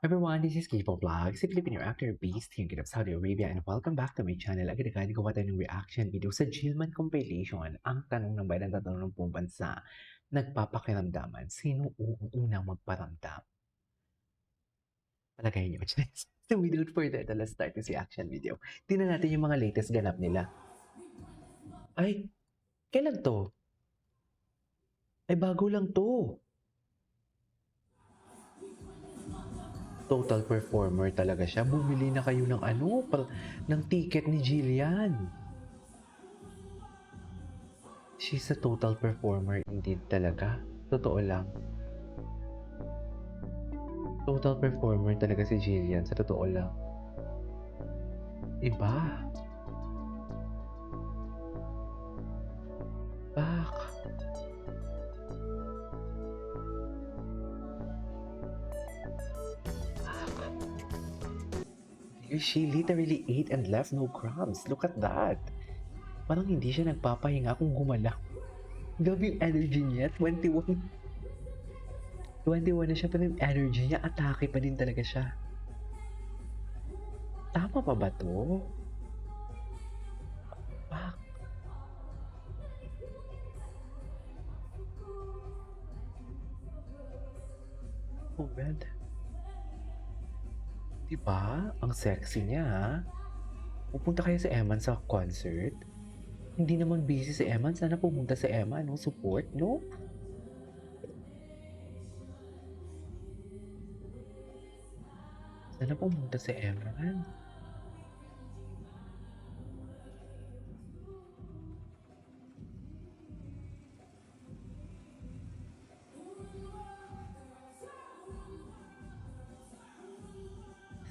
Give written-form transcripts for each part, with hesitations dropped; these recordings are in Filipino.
Everyone, this is Kipo Vlog, si Filipino actor based here in Saudi Arabia, and welcome back to my channel. Agad-agad gawa tayo ng reaction video sa Gilman compilation. Ang tanong ng bayan ng tatanong ng buong bansa, nagpapakiramdaman, sino unang magparamdam? Palagay niyo, so without further ado, let's start this reaction video. Tingnan natin yung mga latest ganap nila. Ay, kailan to? Ay, bago lang to. Total performer talaga siya. Bumili na kayo ng ng ticket ni Jillian. She's a total performer indeed talaga. Totoo lang. Total performer talaga si Jillian, sa totoo lang. Iba. Bak. She literally ate and left no crumbs. Look at that. Parang hindi siya nagpapahinga kung gumalaw. Grabe yung energy niya. 21 na siya, pero yung energy niya, atake pa din talaga siya. Tama pa ba to? Bak. Oh, God. Diba? Ang sexy niya, ha? Pupunta kayo sa Eman sa concert? Hindi naman busy si Eman. Sana pumunta sa Eman, no? Support, no? Sana pumunta sa Eman.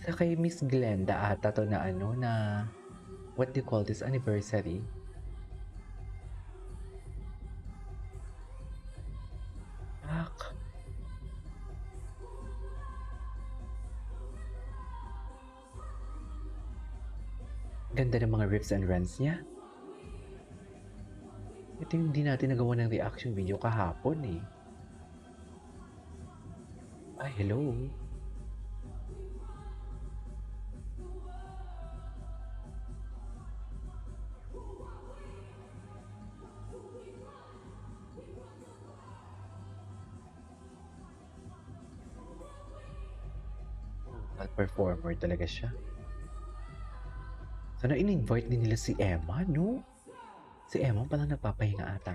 Sa kay Miss Glenda ata to na what do you call this, anniversary? Ak. Ganda ng mga riffs and runs niya. Ito yung hindi natin nagawa ng reaction video kahapon eh. Ay, hello. Performer talaga siya. Sana in-invite din nila si Emma, no? Si Emma palang nagpapahinga ata.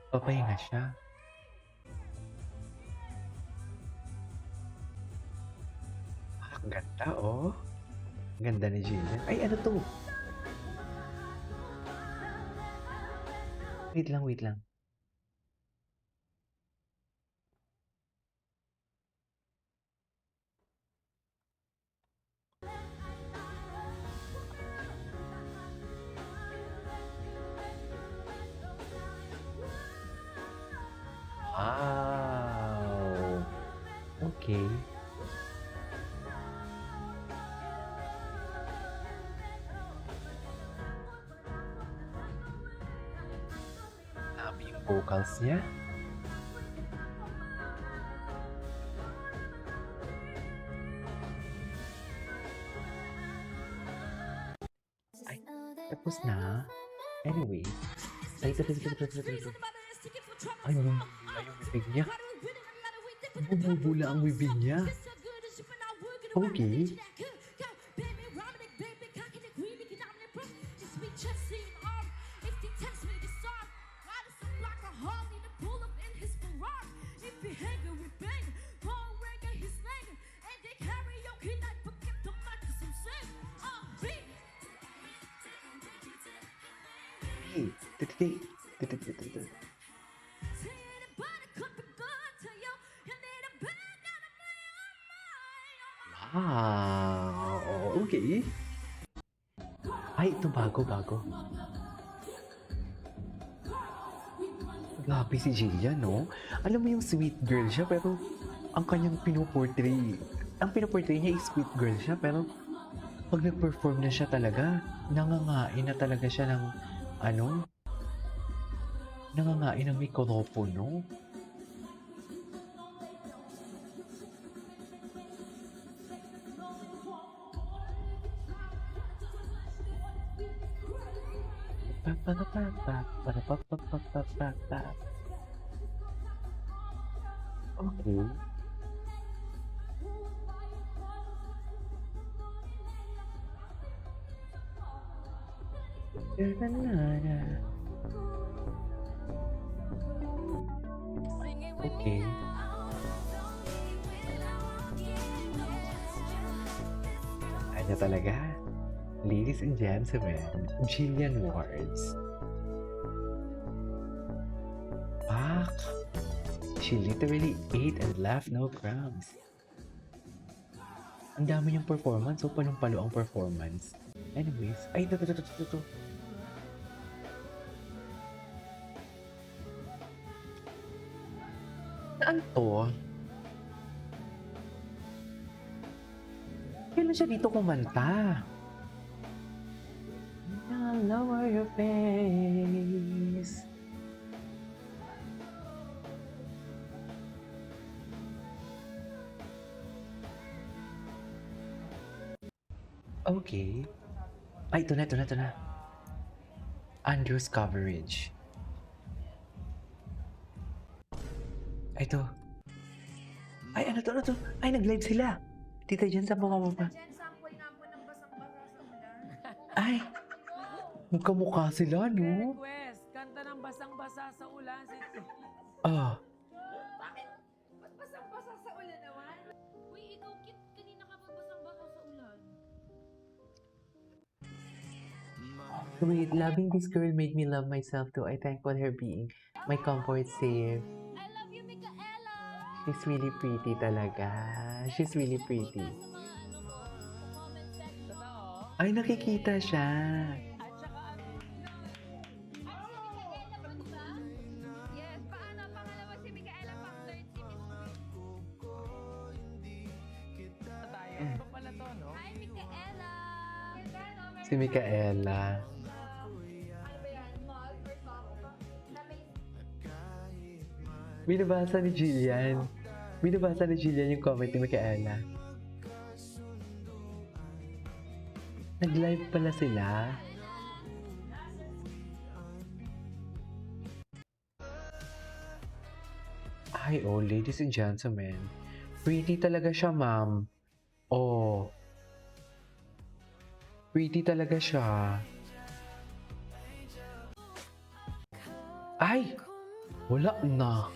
Papahinga siya. Ang ganda, oh. Ganda ni Jillian. Ay, ano to? Wait lang, wait lang. Wow! Okay. Sabi yung vocals niya. Ay, tapos na. Anyway. Ay, ay, yung bibig niya. Bumubula ang bibig niya. Okay. Wow! Okay. Ay, ito bago. Grabe si Jillian, no? Alam mo yung sweet girl siya, pero ang kanyang pinoportray niya is sweet girl siya, pero pag nag-perform na siya talaga, nangangain na talaga siya ng nangangain ng mikropono. Pa-pa-pa-pa-pa-pa-pa-pa-pa-pa. Okey. Okey. Ano talaga, ladies and gentlemen, Jillian Wards. Pak! She literally ate and left no crumbs. Ang dami niyang performance, so palong-palo ang performance. Anyways, ay ito. Saan 'to? Kailan siya dito kumanta? I'll lower your face. Okey. Ay, ito na. Andrew's Coverage. Ay, ito. Ay, ano 'to? Ay, nag-live sila. Tita Jen, saan bumababa? Jen, sample nga po ng basang-basa sa ulan. Ay, magkamukha sila 'no? Request, kanta ng basang-basa sa ulan si Ah, Bakit? Ba't basang-basa sa ulan naman? Uy, ikaw, Kit, kanina ka pa basang-basa sa ulan. wait, loving this girl made me love myself too. I thankful her being my comfort safe. I love you, Micaela! She's really pretty talaga. She's really pretty. Sa mga ano ko, sa comment section. Totoo. Ay, nakikita siya. At saka ano, Ay, si Micaela po, di ba? Yes, paano? Pangalawa si Micaela, pang-third si Miss tayo. Ano pala to, no? Hi, Micaela! Si Micaela. Ano ba yan? Mall or top? Na may Binabasa ni Jillian. Binabasa ni Jillian yung comment ni Micaela. Nag-live pala sila. Ay, oh, ladies and gentlemen. Pretty talaga siya, ma'am. Oh. Pretty talaga siya. Ay! Wala na.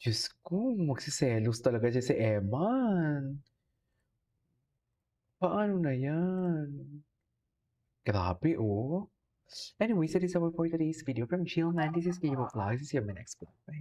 Diyos ko, magsiselos talaga siya si Eman. Paano na yan? Grabe, oh. Anyways, that is our for today's video from Chill Man. This is Game of Vlogs. See you in my next vlog. Bye.